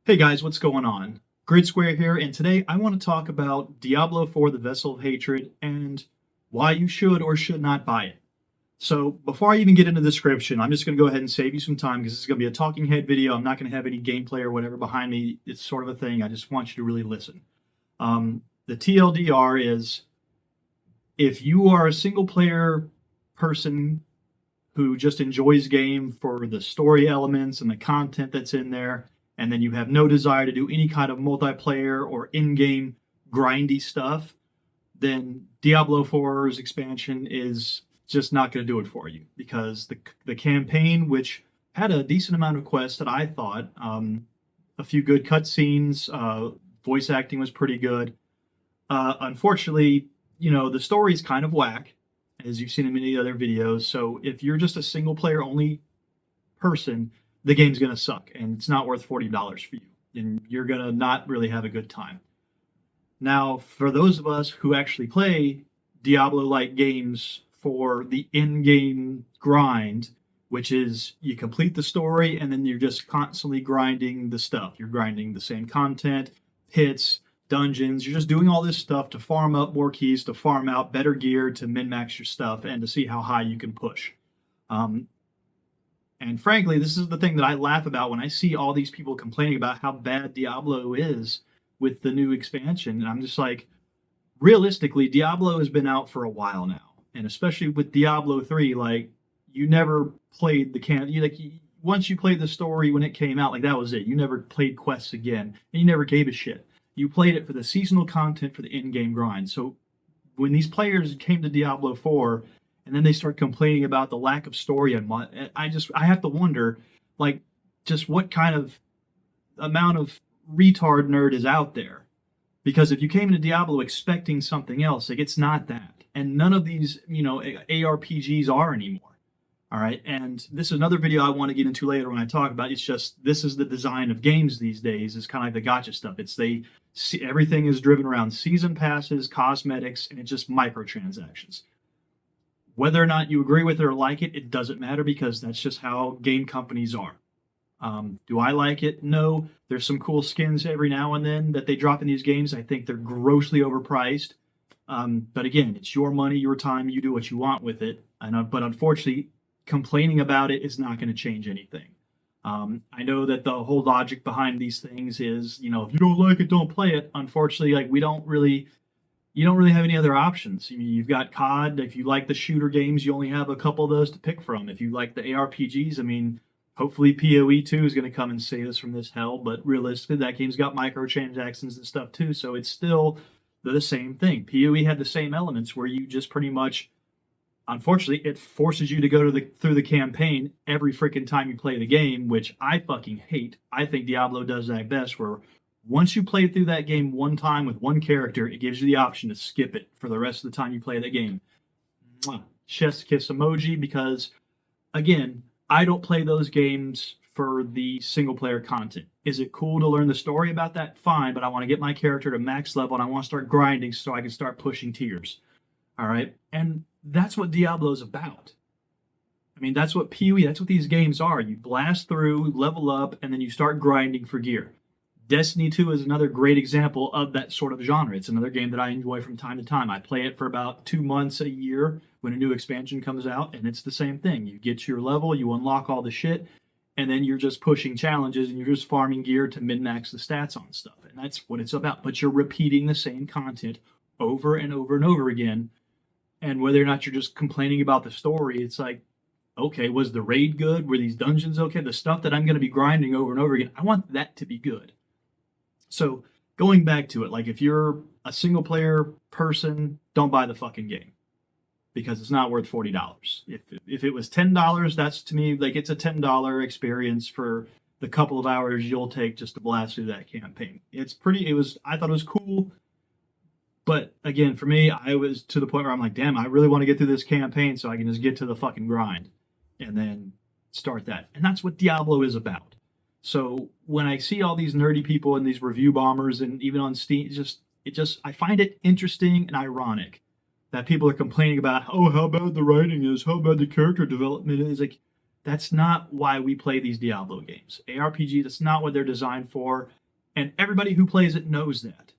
Hey guys, what's going on? Grid Square here, and today I want to talk about Diablo 4 the Vessel of Hatred and why you should or should not buy it. So before I even get into the description, I'm just going to go ahead and save you some time because this is going to be a talking head video. I'm not going to have any gameplay or whatever behind me. It's sort of a thing. I just want you to really listen. The TLDR is, if you are a single player person who just enjoys game for the story elements and the content that's in there, and then you have no desire to do any kind of multiplayer or in-game grindy stuff, then Diablo 4's expansion is just not going to do it for you, because the campaign, which had a decent amount of quests that I thought, a few good cutscenes, voice acting was pretty good. Unfortunately, the story's kind of whack, as you've seen in many other videos. So if you're just a single player only person, the game's going to suck, and it's not worth $40 for you, and you're going to not really have a good time. Now, for those of us who actually play Diablo-like games for the in-game grind, which is you complete the story and then you're just constantly grinding the stuff. You're grinding the same content, hits, dungeons. You're just doing all this stuff to farm up more keys, to farm out better gear, to min-max your stuff, and to see how high you can push. And frankly, this is the thing that I laugh about when I see all these people complaining about how bad Diablo is with the new expansion. And I'm just like, realistically, Diablo has been out for a while now. And especially with Diablo 3, like, you never played once you played the story when it came out, like, that was it. You never played quests again, and you never gave a shit. You played it for the seasonal content, for the in-game grind. So when these players came to Diablo 4, and then they start complaining about the lack of story, and I have to wonder, like, just what kind of amount of retard nerd is out there. Because if you came into Diablo expecting something else, like, it's not that. And none of these, ARPGs are anymore. All right. And this is another video I want to get into later when I talk about it. It's just, this is the design of games these days. It's kind of like the gacha stuff. Everything is driven around season passes, cosmetics, and it's just microtransactions. Whether or not you agree with it or like it, it doesn't matter, because that's just how game companies are. Do I like it? No. There's some cool skins every now and then that they drop in these games. I think they're grossly overpriced. But again, it's your money, your time. You do what you want with it. But unfortunately, complaining about it is not going to change anything. I know that the whole logic behind these things is, if you don't like it, don't play it. Unfortunately, like, you don't really have any other options. I mean, you've got COD. If you like the shooter games, you only have a couple of those to pick from. If you like the ARPGs, I mean, hopefully PoE 2 is going to come and save us from this hell. But realistically, that game's got microtransactions and stuff too, so it's still the same thing. PoE had the same elements where you just pretty much, unfortunately, it forces you to go through the campaign every freaking time you play the game, which I fucking hate. I think Diablo does that best, where once you play through that game one time with one character, it gives you the option to skip it for the rest of the time you play that game. Mwah. Chef's kiss emoji, because, again, I don't play those games for the single-player content. Is it cool to learn the story about that? Fine, but I want to get my character to max level, and I want to start grinding so I can start pushing tiers. All right? And that's what Diablo's about. I mean, that's what PoE, that's what these games are. You blast through, level up, and then you start grinding for gear. Destiny 2 is another great example of that sort of genre. It's another game that I enjoy from time to time. I play it for about 2 months a year when a new expansion comes out, and it's the same thing. You get to your level, you unlock all the shit, and then you're just pushing challenges, and you're just farming gear to min-max the stats on stuff. And that's what it's about. But you're repeating the same content over and over and over again. And whether or not you're just complaining about the story, it's like, okay, was the raid good? Were these dungeons okay? The stuff that I'm going to be grinding over and over again, I want that to be good. So going back to it, like, if you're a single player person, don't buy the fucking game, because it's not worth $40. If it was $10, that's, to me, like, it's a $10 experience for the couple of hours you'll take just to blast through that campaign. I thought it was cool. But again, for me, I was to the point where I'm like, damn, I really want to get through this campaign so I can just get to the fucking grind and then start that. And that's what Diablo is about. So when I see all these nerdy people and these review bombers, and even on Steam, I find it interesting and ironic that people are complaining about, oh, how bad the writing is, how bad the character development is. Like, that's not why we play these Diablo games. ARPG, that's not what they're designed for. And everybody who plays it knows that.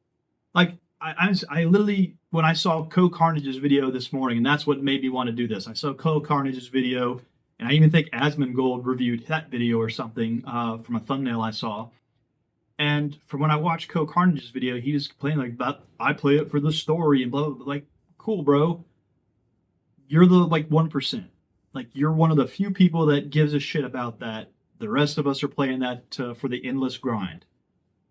Like, I literally, when I saw Co Carnage's video this morning, and that's what made me want to do this. I saw Co Carnage's video, and I even think Asmongold reviewed that video or something from a thumbnail I saw. And from when I watched Co Carnage's video, he was complaining like about I play it for the story and blah blah blah. Like, cool, bro. You're the like 1%. Like, you're one of the few people that gives a shit about that. The rest of us are playing that for the endless grind.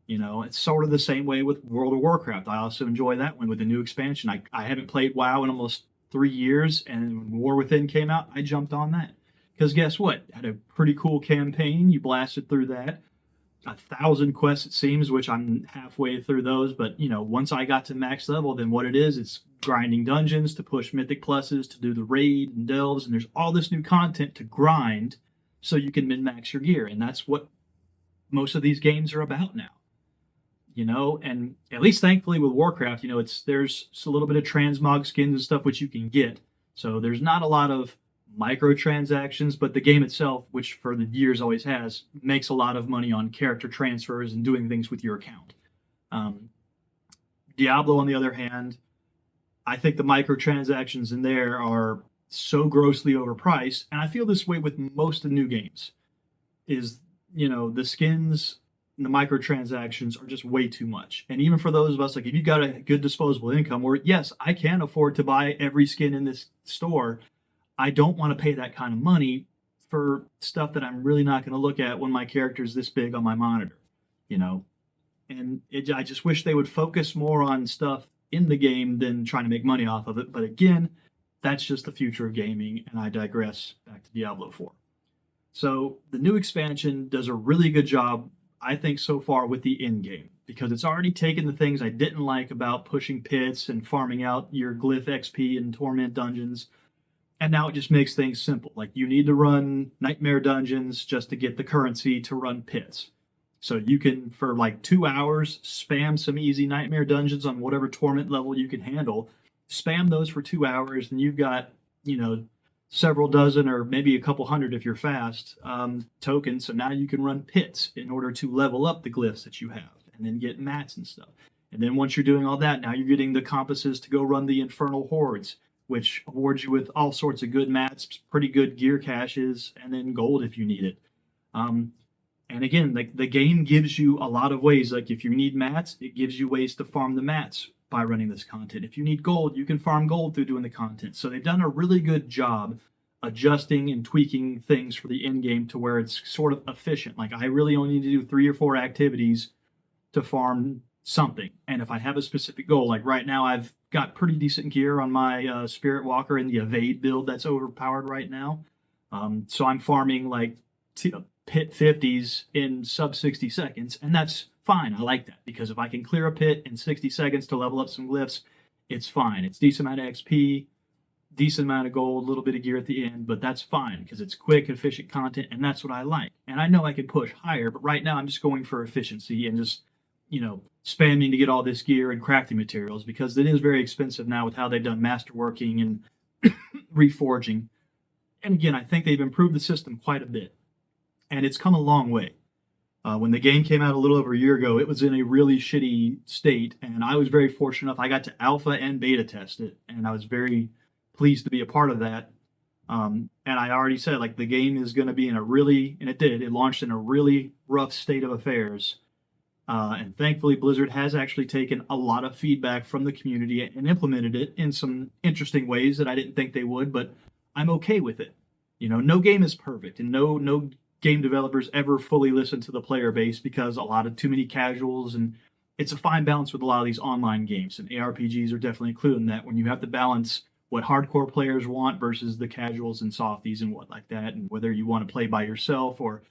You know, it's sort of the same way with World of Warcraft. I also enjoy that one with the new expansion. I haven't played WoW in almost 3 years, and when War Within came out, I jumped on that. Because guess what? It had a pretty cool campaign. You blasted through that. 1,000 quests, it seems, which I'm halfway through those. But, you know, once I got to max level, then what it is, it's grinding dungeons to push mythic pluses, to do the raid and delves, and there's all this new content to grind so you can min-max your gear. And that's what most of these games are about now. You know, and at least thankfully with Warcraft, you know, there's a little bit of transmog skins and stuff which you can get. So there's not a lot of microtransactions, but the game itself, which for the years always has, makes a lot of money on character transfers and doing things with your account. Diablo, on the other hand, I think the microtransactions in there are so grossly overpriced, and I feel this way with most of the new games. Is, you know, the skins and the microtransactions are just way too much. And even for those of us, like, if you've got a good disposable income, where yes, I can afford to buy every skin in this store, I don't want to pay that kind of money for stuff that I'm really not going to look at when my character's this big on my monitor, you know. And I just wish they would focus more on stuff in the game than trying to make money off of it. But again, that's just the future of gaming, and I digress. Back to Diablo 4. So the new expansion does a really good job, I think, so far with the end game, because it's already taken the things I didn't like about pushing pits and farming out your glyph XP and torment dungeons, and now it just makes things simple. Like, you need to run nightmare dungeons just to get the currency to run pits. So you can, for like 2 hours, spam some easy nightmare dungeons on whatever torment level you can handle. Spam those for 2 hours, and you've got, you know, several dozen or maybe a couple hundred if you're fast tokens. So now you can run pits in order to level up the glyphs that you have and then get mats and stuff. And then once you're doing all that, now you're getting the compasses to go run the infernal hordes, which awards you with all sorts of good mats, pretty good gear caches, and then gold if you need it. And again, like, the game gives you a lot of ways. Like, if you need mats, it gives you ways to farm the mats by running this content. If you need gold, you can farm gold through doing the content. So they've done a really good job adjusting and tweaking things for the end game to where it's sort of efficient. Like, I really only need to do 3 or 4 activities to farm something. And if I have a specific goal, like right now, I've got pretty decent gear on my Spirit Walker in the evade build that's overpowered right now. So I'm farming like pit 50s in sub 60 seconds, and that's fine. I like that, because if I can clear a pit in 60 seconds to level up some glyphs, it's fine. It's decent amount of XP, decent amount of gold, a little bit of gear at the end, but that's fine because it's quick, efficient content, and that's what I like. And I know I can push higher, but right now I'm just going for efficiency and just, you know, spamming to get all this gear and crafting materials, because it is very expensive now with how they've done masterworking and reforging. And again, I think they've improved the system quite a bit, and it's come a long way. When the game came out a little over a year ago, it was in a really shitty state, and I was very fortunate enough. I got to alpha and beta test it, and I was very pleased to be a part of that. And I already said, like, the game is going to be in a really, and it launched in a really rough state of affairs. And thankfully, Blizzard has actually taken a lot of feedback from the community and implemented it in some interesting ways that I didn't think they would, but I'm okay with it. You know, no game is perfect, and no game developers ever fully listen to the player base, because a lot of too many casuals, and it's a fine balance with a lot of these online games, and ARPGs are definitely included in that, when you have to balance what hardcore players want versus the casuals and softies and what like that, and whether you want to play by yourself, or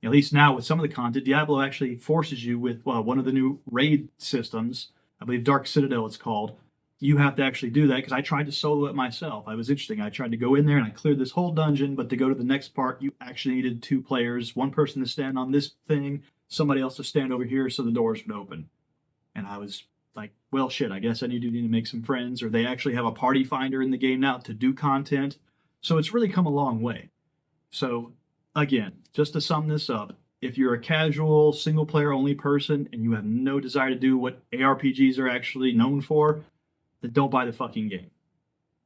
at least now with some of the content, Diablo actually forces you with one of the new raid systems, I believe Dark Citadel it's called. You have to actually do that, because I tried to solo it myself. I was interesting. I tried to go in there and I cleared this whole dungeon, but to go to the next part, you actually needed 2 players, one person to stand on this thing, somebody else to stand over here so the doors would open. And I was like, well, shit, I guess I need to make some friends, or they actually have a party finder in the game now to do content. So it's really come a long way. So again, just to sum this up, If you're a casual single player only person and you have no desire to do what ARPGs are actually known for, then don't buy the fucking game.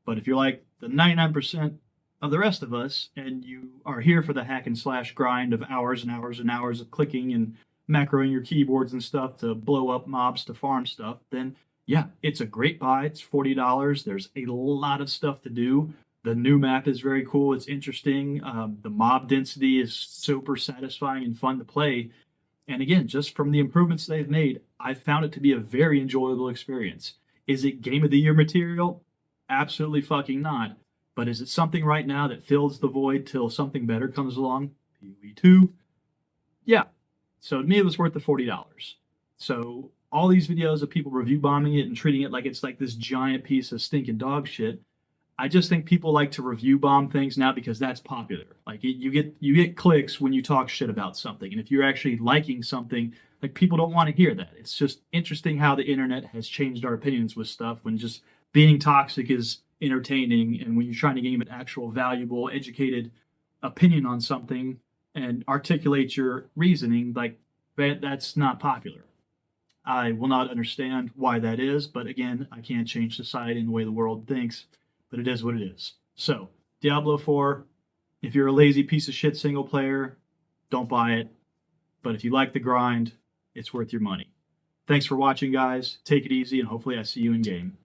But if you're like the 99% of the rest of us and you are here for the hack and slash grind of hours and hours and hours of clicking and macroing your keyboards and stuff to blow up mobs to farm stuff, then yeah, it's a great buy. It's $40. There's a lot of stuff to do. The new map is very cool. It's interesting. The mob density is super satisfying and fun to play. And again, just from the improvements they've made, I've found it to be a very enjoyable experience. Is it game of the year material? Absolutely fucking not. But is it something right now that fills the void till something better comes along? PoE 2? Yeah. So to me, it was worth the $40. So all these videos of people review bombing it and treating it like it's like this giant piece of stinking dog shit. I just think people like to review bomb things now because that's popular. Like you get clicks when you talk shit about something, and if you're actually liking something, like people don't want to hear that. It's just interesting how the internet has changed our opinions with stuff. When just being toxic is entertaining, and when you're trying to gain an actual valuable, educated opinion on something and articulate your reasoning, like that's not popular. I will not understand why that is, but again, I can't change society and the way the world thinks. But it is what it is. So, Diablo 4, if you're a lazy piece of shit single player, don't buy it. But if you like the grind, it's worth your money. Thanks for watching, guys. Take it easy, and hopefully I see you in game.